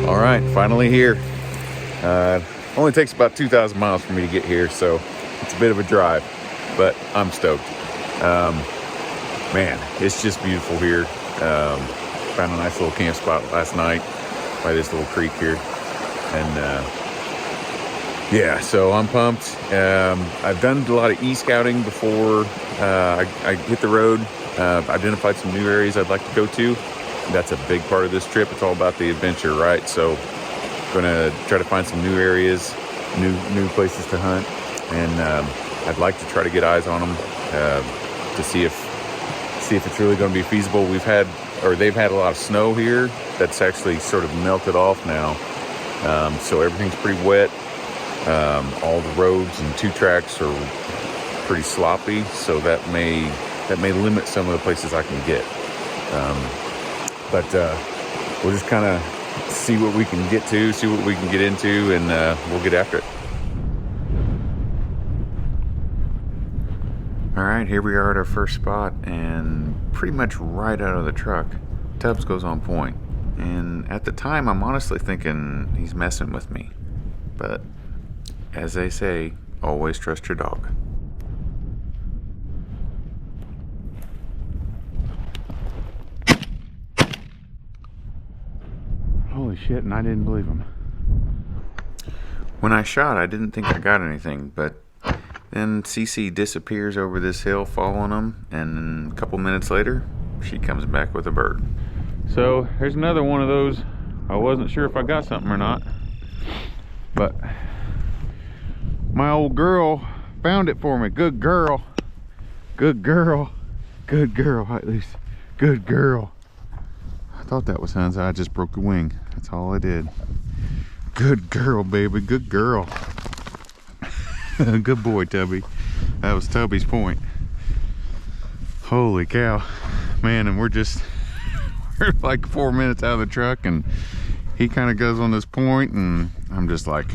All right, finally here. Only takes about 2,000 miles for me to get here, so it's a bit of a drive, but I'm stoked. Man, it's just beautiful here. Found a nice little camp spot last night by this little creek here, and yeah, so I'm pumped. I've done a lot of e-scouting before I hit the road. Identified some new areas I'd like to go to. That's a big part of this trip. It's all about the adventure, right? So gonna try to find some new areas, new places to hunt, and I'd like to try to get eyes on them to see if it's really going to be feasible. They've had a lot of snow here that's actually sort of melted off now, so everything's pretty wet. All the roads and 2 tracks are pretty sloppy, so that may limit some of the places I can get. But we'll just kind of see what we can get to, see what we can get into, and we'll get after it. All right, here we are at our first spot, and pretty much right out of the truck, Tubbs goes on point. And at the time, I'm honestly thinking he's messing with me. But as they say, always trust your dog. Holy shit, and I didn't believe him. When I shot, I didn't think I got anything, but then Cece disappears over this hill following him, and a couple minutes later, she comes back with a bird. So here's another one of those. I wasn't sure if I got something or not, but my old girl found it for me. Good girl. Good girl. Good girl. Hi, Luce. Good girl. I thought that was Hans. I just broke a wing. That's all I did. Good girl, baby. Good girl. Good boy, Tubby. That was Tubby's point. Holy cow. Man, and we're like 4 minutes out of the truck, and he kind of goes on this point, and I'm just like,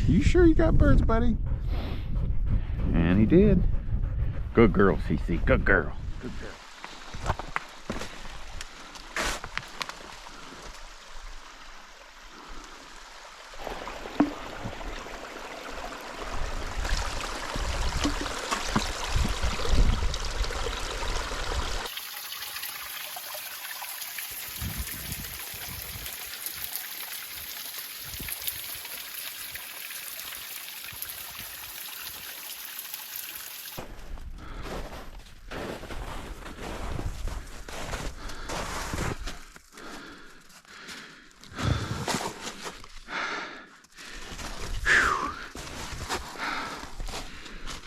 you sure you got birds, buddy? And he did. Good girl, Cece. Good girl. Good girl.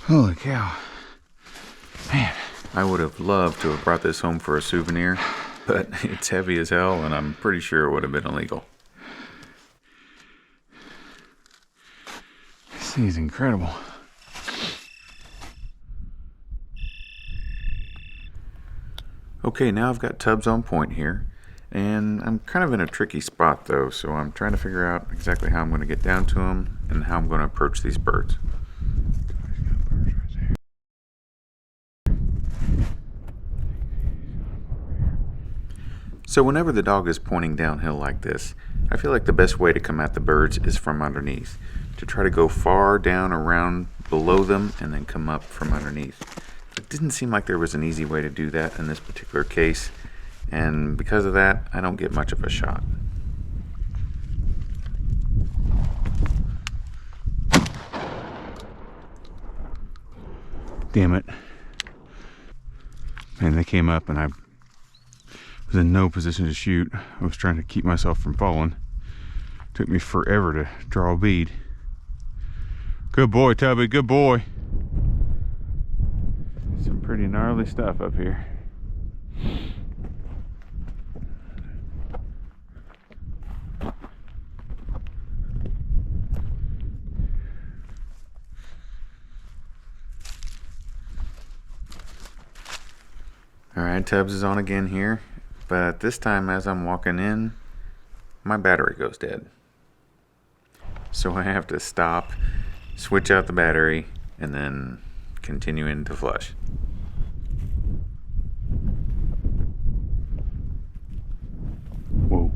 Holy cow. Man, I would have loved to have brought this home for a souvenir, but it's heavy as hell, and I'm pretty sure it would have been illegal. This thing is incredible. Okay, now I've got Tubbs on point here, and I'm kind of in a tricky spot though, so I'm trying to figure out exactly how I'm going to get down to him and how I'm going to approach these birds. So whenever the dog is pointing downhill like this, I feel like the best way to come at the birds is from underneath, to try to go far down around below them and then come up from underneath. It didn't seem like there was an easy way to do that in this particular case, and because of that, I don't get much of a shot. Damn it. And they came up, and I was in no position to shoot. I was trying to keep myself from falling. Took me forever to draw a bead. Good boy, Tubby, good boy. Some pretty gnarly stuff up here. Alright, Tubbs is on again here. But this time, as I'm walking in, my battery goes dead. So I have to stop, switch out the battery, and then continue into flush. Whoa.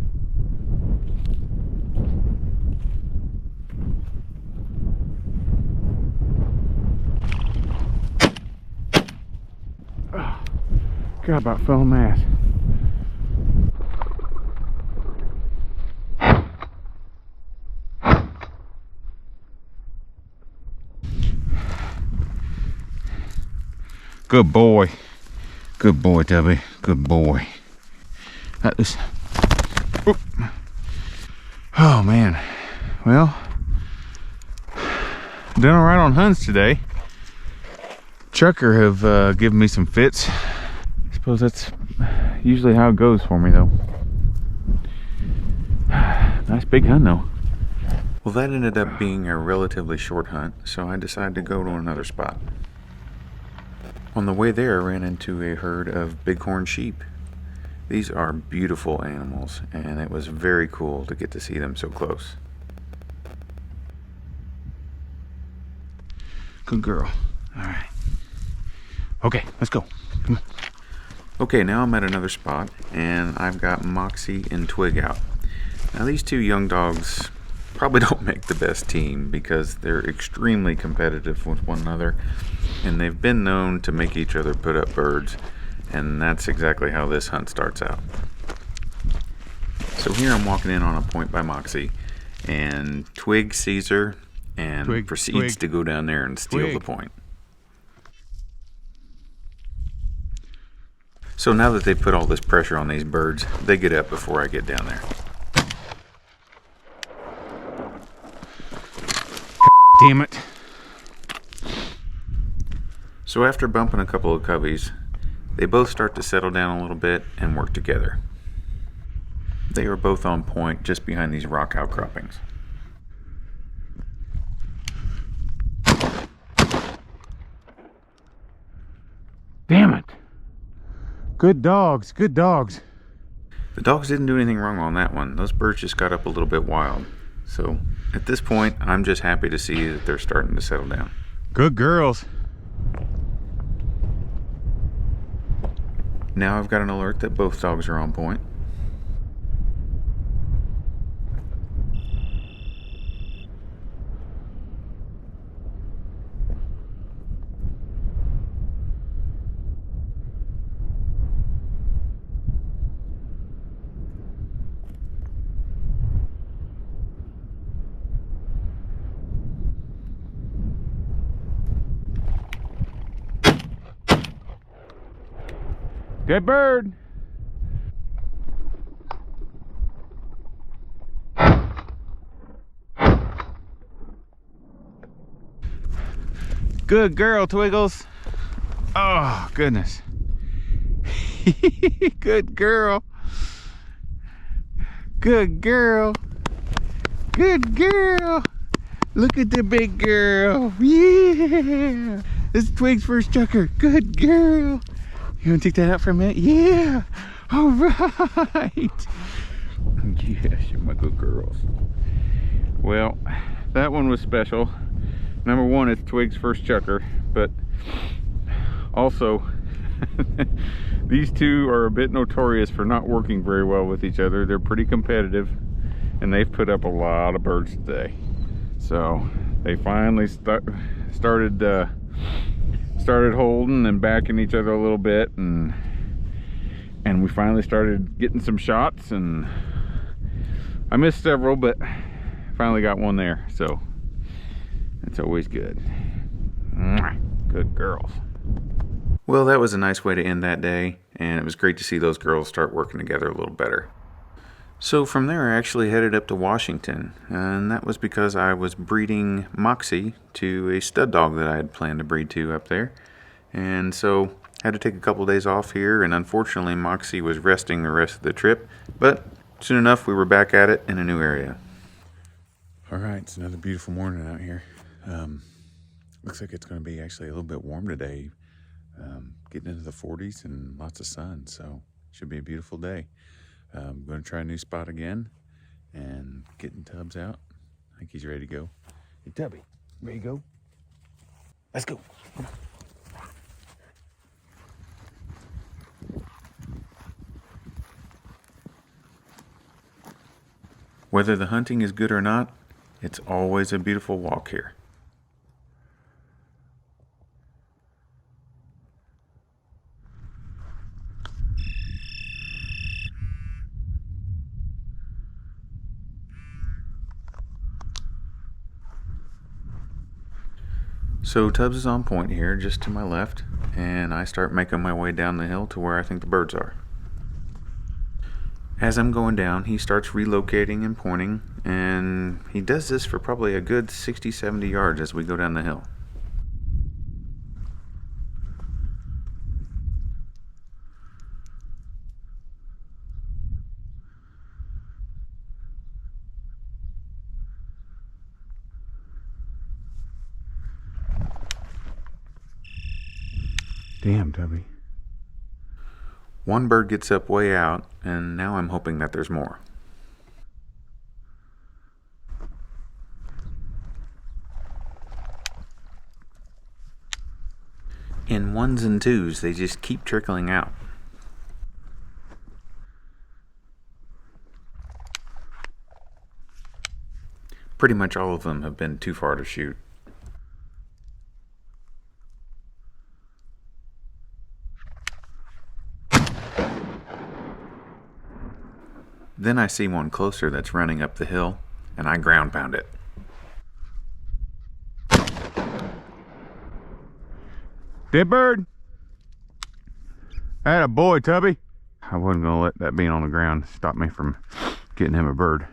God, about fell on my ass. Good boy. Good boy, Tubby. Good boy. That is... Oop. Oh, man. Well, done all right on hunts today. Chukar have given me some fits. I suppose that's usually how it goes for me, though. Nice big hunt, though. Well, that ended up being a relatively short hunt, so I decided to go to another spot. On the way there, I ran into a herd of bighorn sheep. These are beautiful animals, and it was very cool to get to see them so close. Good girl. All right. Okay, let's go. Come on. Okay, now I'm at another spot, and I've got Moxie and Twig out. Now, these two young dogs probably don't make the best team because they're extremely competitive with one another, and they've been known to make each other put up birds, and that's exactly how this hunt starts out. So here I'm walking in on a point by Moxie, and Twig sees her and proceeds to go down there and steal the point. So now that they put all this pressure on these birds, they get up before I get down there. Damn it. So after bumping a couple of cubbies, they both start to settle down a little bit and work together. They are both on point just behind these rock outcroppings. Damn it. Good dogs, good dogs. The dogs didn't do anything wrong on that one. Those birds just got up a little bit wild. So at this point, I'm just happy to see that they're starting to settle down. Good girls. Now I've got an alert that both dogs are on point. Good bird. Good girl, Twiggles. Oh, goodness. Good girl. Good girl. Good girl. Look at the big girl. Yeah. This is Twig's first Chukar. Good girl. You want to take that out for a minute? Yeah. All right. Yes, you're my good girls. Well, that one was special. Number one, it's Twig's first Chukar, but also these two are a bit notorious for not working very well with each other. They're pretty competitive, and they've put up a lot of birds today. So they finally started holding and backing each other a little bit, and we finally started getting some shots, and I missed several, but finally got one there, so that's always good. Good girls. Well, that was a nice way to end that day, and it was great to see those girls start working together a little better. So from there, I actually headed up to Washington, and that was because I was breeding Moxie to a stud dog that I had planned to breed to up there. And so I had to take a couple days off here, and unfortunately Moxie was resting the rest of the trip, but soon enough we were back at it in a new area. All right, it's another beautiful morning out here. Looks like it's going to be actually a little bit warm today, getting into the 40s and lots of sun, so should be a beautiful day. I'm going to try a new spot again and getting Tubbs out. I think he's ready to go. Hey, Tubby, ready to go? Let's go. Come on. Whether the hunting is good or not, it's always a beautiful walk here. So Tubbs is on point here, just to my left, and I start making my way down the hill to where I think the birds are. As I'm going down, he starts relocating and pointing, and he does this for probably a good 60-70 yards as we go down the hill. Damn, Tubby. One bird gets up way out, and now I'm hoping that there's more. In ones and twos, they just keep trickling out. Pretty much all of them have been too far to shoot. Then I see one closer that's running up the hill, and I ground pound it. Dead bird. Atta boy, Tubby. I wasn't gonna let that being on the ground stop me from getting him a bird.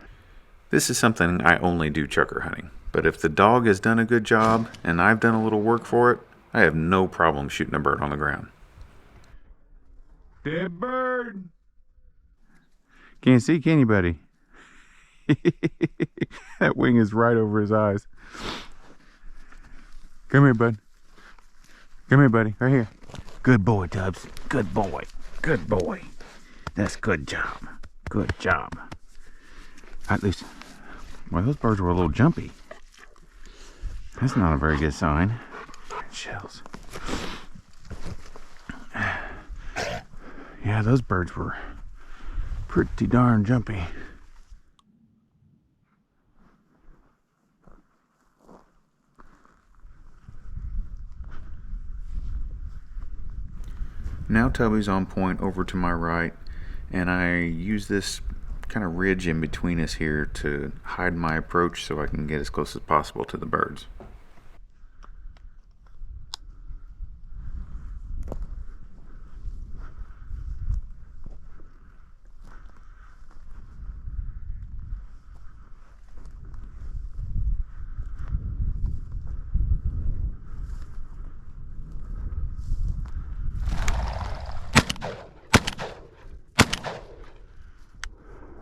This is something I only do chukar hunting, but if the dog has done a good job and I've done a little work for it, I have no problem shooting a bird on the ground. Dead bird. Can't see, can you, buddy? That wing is right over his eyes. Come here, bud. Come here, buddy. Right here. Good boy, Tubbs. Good boy. Good boy. That's good job. Good job. At least, well, those birds were a little jumpy. That's not a very good sign. Shells. Yeah, those birds were pretty darn jumpy. Now Tubby's on point over to my right, and I use this kind of ridge in between us here to hide my approach so I can get as close as possible to the birds.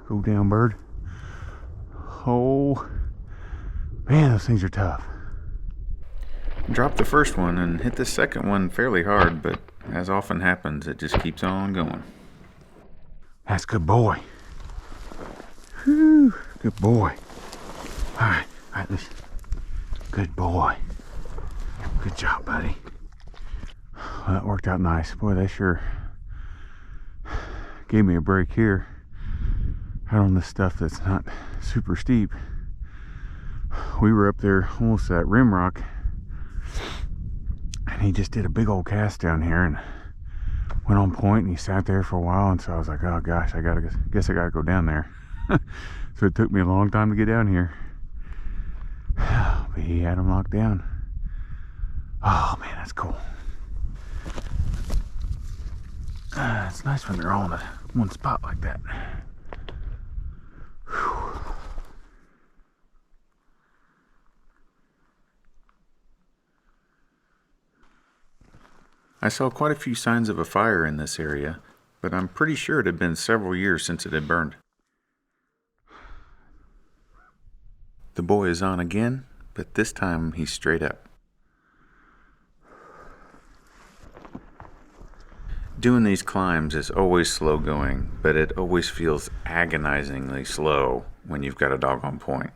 Go down, bird. Oh, man, those things are tough. Dropped the first one and hit the second one fairly hard, but as often happens, it just keeps on going. That's good boy. Whew, good boy. All right, listen. Good boy. Good job, buddy. Well, that worked out nice. Boy, they sure gave me a break here. Out on this stuff that's not super steep. We were up there almost at rim rock, and he just did a big old cast down here and went on point, and he sat there for a while, and so I was like, oh gosh, guess I gotta go down there. So it took me a long time to get down here, but he had him locked down. Oh man, that's cool. It's nice when they're all in one spot like that. I saw quite a few signs of a fire in this area, but I'm pretty sure it had been several years since it had burned. The boy is on again, but this time he's straight up. Doing these climbs is always slow going, but it always feels agonizingly slow when you've got a dog on point.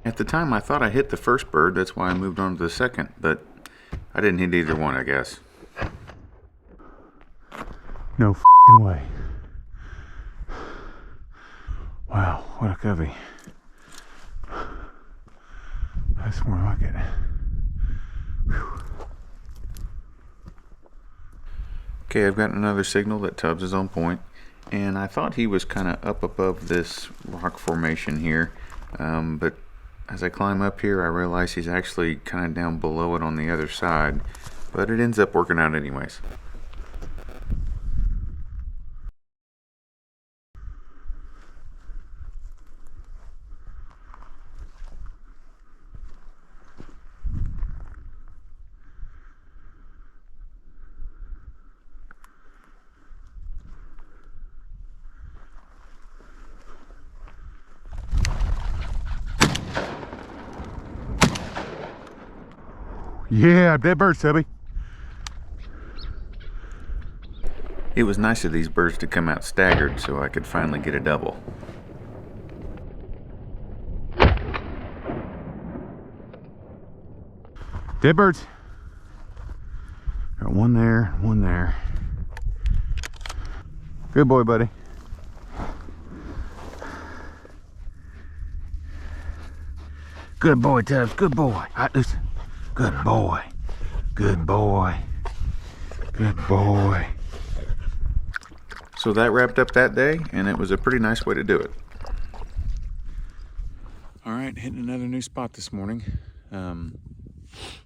At the time, I thought I hit the first bird, that's why I moved on to the second, but I didn't hit either one, I guess. No f***ing way. Wow, what a covey. pocket. Whew. Okay, I've got another signal that Tubbs is on point, and I thought he was kind of up above this rock formation here, but as I climb up here I realize he's actually kind of down below it on the other side, but it ends up working out anyways. Yeah, dead bird, Subby. It was nice of these birds to come out staggered so I could finally get a double. Dead birds. Got one there, one there. Good boy, buddy. Good boy, Tubbs. Good boy. All right, listen. Good boy. Good boy. Good boy. So that wrapped up that day, and it was a pretty nice way to do it. All right, hitting another new spot this morning. I'm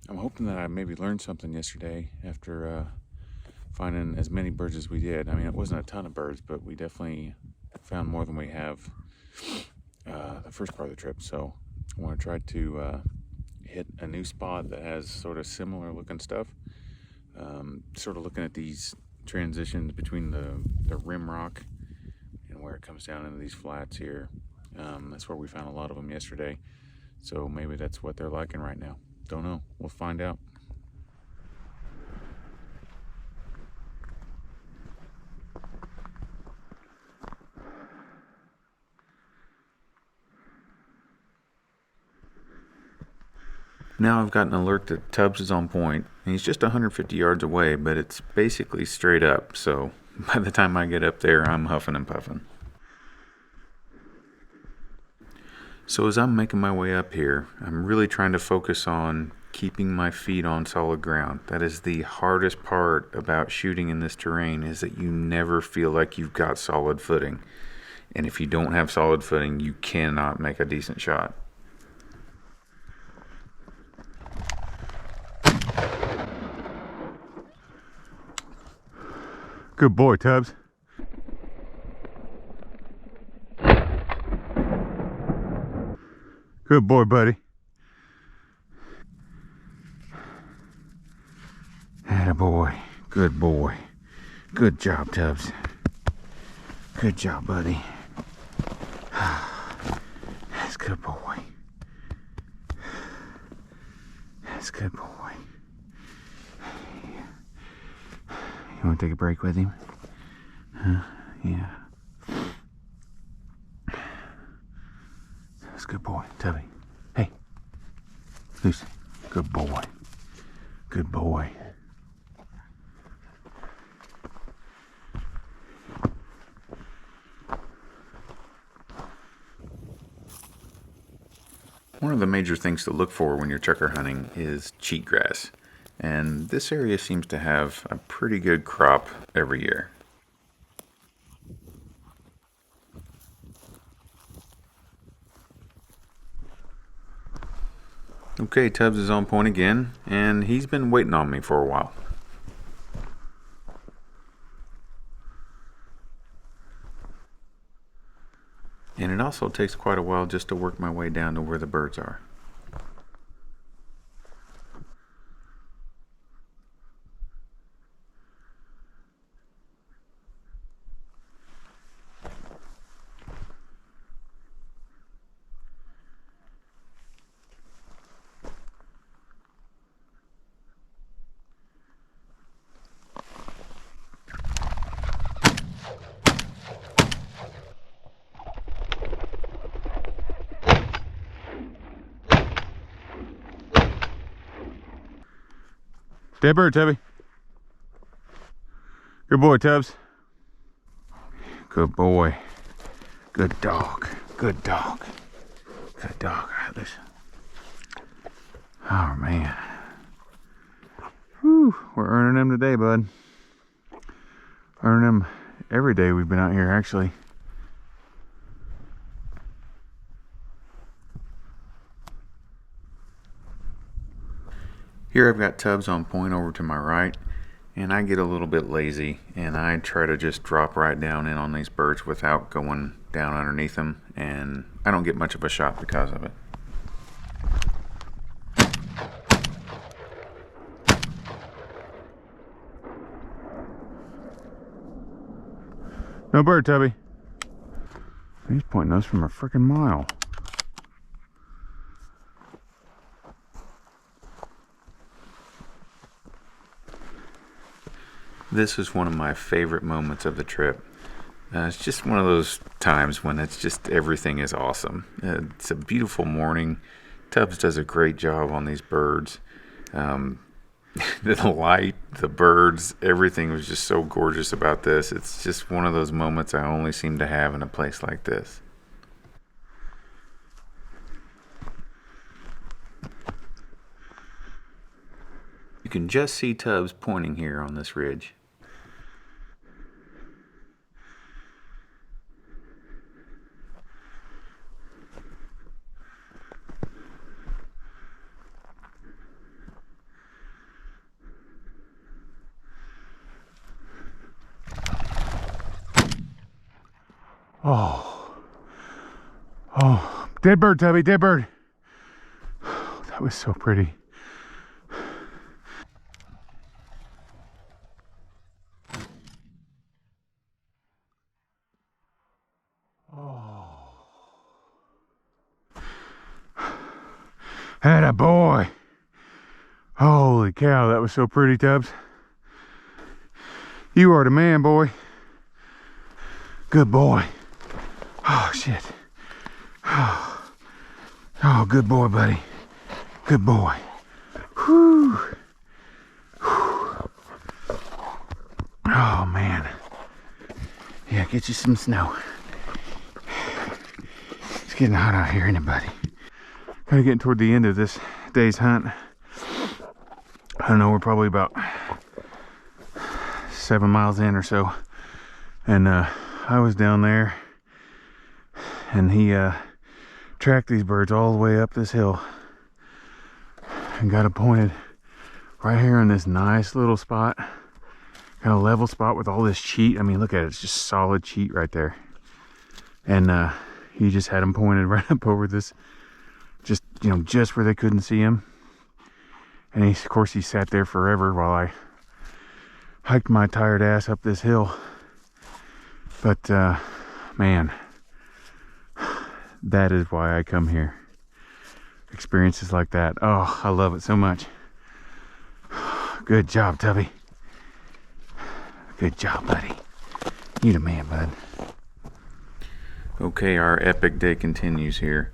hoping that I maybe learned something yesterday after finding as many birds as we did. I mean, it wasn't a ton of birds, but we definitely found more than we have the first part of the trip. So I want to try to hit a new spot that has sort of similar looking stuff. Sort of looking at these transitions between the rim rock and where it comes down into these flats here. That's where we found a lot of them yesterday. So maybe that's what they're liking right now. Don't know. We'll find out. Now I've got an alert that Tubbs is on point, and he's just 150 yards away, but it's basically straight up, so by the time I get up there, I'm huffing and puffing. So as I'm making my way up here, I'm really trying to focus on keeping my feet on solid ground. That is the hardest part about shooting in this terrain, is that you never feel like you've got solid footing. And if you don't have solid footing, you cannot make a decent shot. Good boy, Tubbs. Good boy, buddy. Attaboy. Good boy. Good job, Tubbs. Good job, buddy. That's good boy. That's good boy. You want to take a break with him? Yeah. That's a good boy. Tubby. Hey. Lucy. Good boy. Good boy. One of the major things to look for when you're chukar hunting is cheatgrass. And this area seems to have a pretty good crop every year. Okay, Tubbs is on point again, and he's been waiting on me for a while. And it also takes quite a while just to work my way down to where the birds are. Dead bird, Tubby. Good boy, Tubbs. Good boy. Good dog. Good dog. Good dog. All right, listen. Oh man. Whew, we're earning them today, bud. Earning them every day we've been out here, actually. Here I've got tubs on point over to my right, and I get a little bit lazy and I try to just drop right down in on these birds without going down underneath them, and I don't get much of a shot because of it. No bird, Tubby. He's pointing us from a freaking mile. This is one of my favorite moments of the trip. It's just one of those times when it's just everything is awesome. It's a beautiful morning. Tubbs does a great job on these birds. The light, the birds, everything was just so gorgeous about this. It's just one of those moments I only seem to have in a place like this. You can just see Tubbs pointing here on this ridge. Oh, dead bird, Tubby, dead bird. Oh, that was so pretty. Oh. Atta boy. Holy cow, that was so pretty, Tubbs. You are the man, boy. Good boy. Oh, shit. Oh, good boy, buddy. Good boy. Whew. Oh, man. Yeah, get you some snow. It's getting hot out here, ain't it, buddy? Kind of getting toward the end of this day's hunt. I don't know, we're probably about 7 miles in or so. And I was down there, and he tracked these birds all the way up this hill and got it pointed right here in this nice little spot, kind of level spot with all this cheat. I mean, look at it, it's just solid cheat right there. And he just had him pointed right up over this, just, you know, just where they couldn't see him. And he, of course, he sat there forever while I hiked my tired ass up this hill. But man, that is why I come here. Experiences like that. Oh, I love it so much. Good job, Tubby. Good job, buddy. You the man, bud. Okay, our epic day continues here.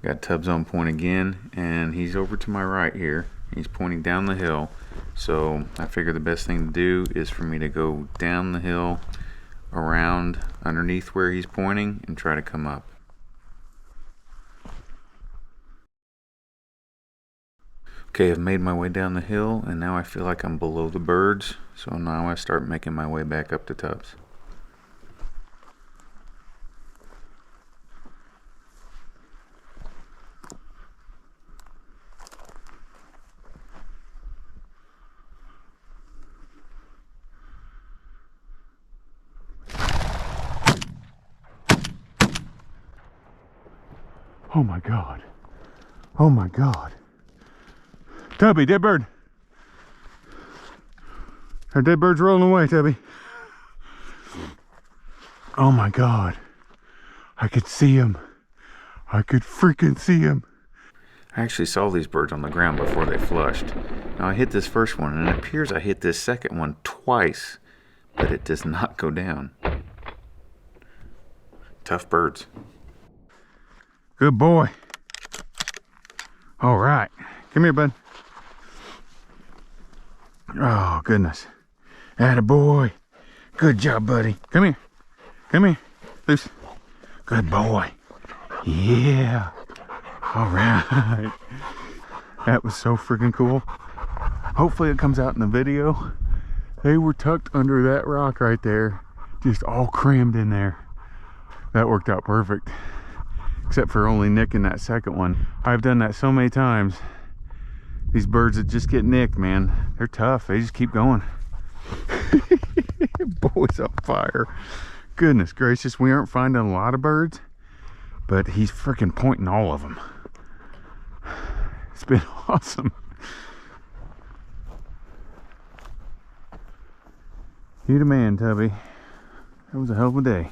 Got Tubbs on point again, and he's over to my right here. He's pointing down the hill. So I figure the best thing to do is for me to go down the hill, around underneath where he's pointing, and try to come up. Okay, I've made my way down the hill, and now I feel like I'm below the birds, so now I start making my way back up to Tubbs. Oh my God. Oh my God. Tubby, dead bird. Our dead bird's rolling away, Tubby. Oh my God. I could see him. I could freaking see him. I actually saw these birds on the ground before they flushed. Now I hit this first one, and it appears I hit this second one twice, but it does not go down. Tough birds. Good boy. All right. Come here, bud. Oh, goodness. Atta boy. Good job, buddy. Come here. Come here. Loose. Good boy. Yeah. All right. That was so freaking cool. Hopefully it comes out in the video. They were tucked under that rock right there, just all crammed in there. That worked out perfect, except for only nicking that second one. I've done that so many times. These birds that just get nicked, man, they're tough. They just keep going. Boy's on fire. Goodness gracious, we aren't finding a lot of birds, but he's freaking pointing all of them. It's been awesome. You the man, Tubby. That was a hell of a day.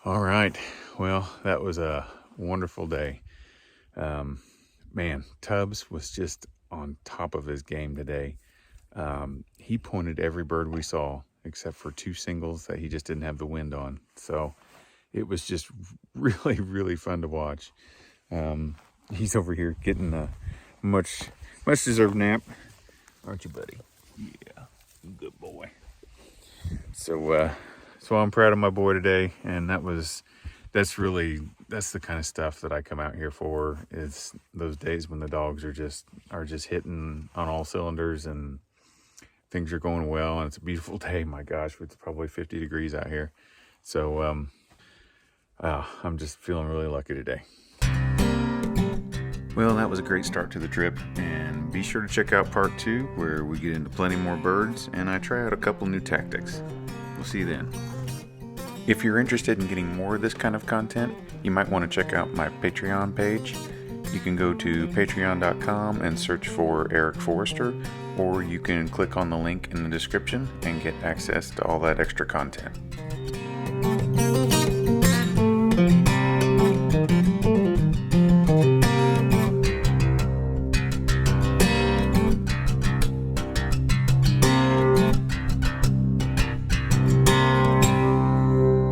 All right, well, that was a wonderful day. Man, Tubbs was just on top of his game today. He pointed every bird we saw except for 2 singles that he just didn't have the wind on. So it was just really, really fun to watch. He's over here getting a much deserved nap. Aren't you, buddy? Yeah, good boy. So I'm proud of my boy today, and that's the kind of stuff that I come out here for, is those days when the dogs are just hitting on all cylinders and things are going well, and it's a beautiful day. My gosh, it's probably 50 degrees out here. So I'm just feeling really lucky today. Well, that was a great start to the trip, and be sure to check out part 2 where we get into plenty more birds and I try out a couple new tactics. We'll see you then. If you're interested in getting more of this kind of content, you might want to check out my Patreon page. You can go to patreon.com and search for Eric Forrester, or you can click on the link in the description and get access to all that extra content.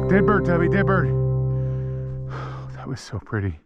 Dead bird, Tubby, dead bird. That was so pretty.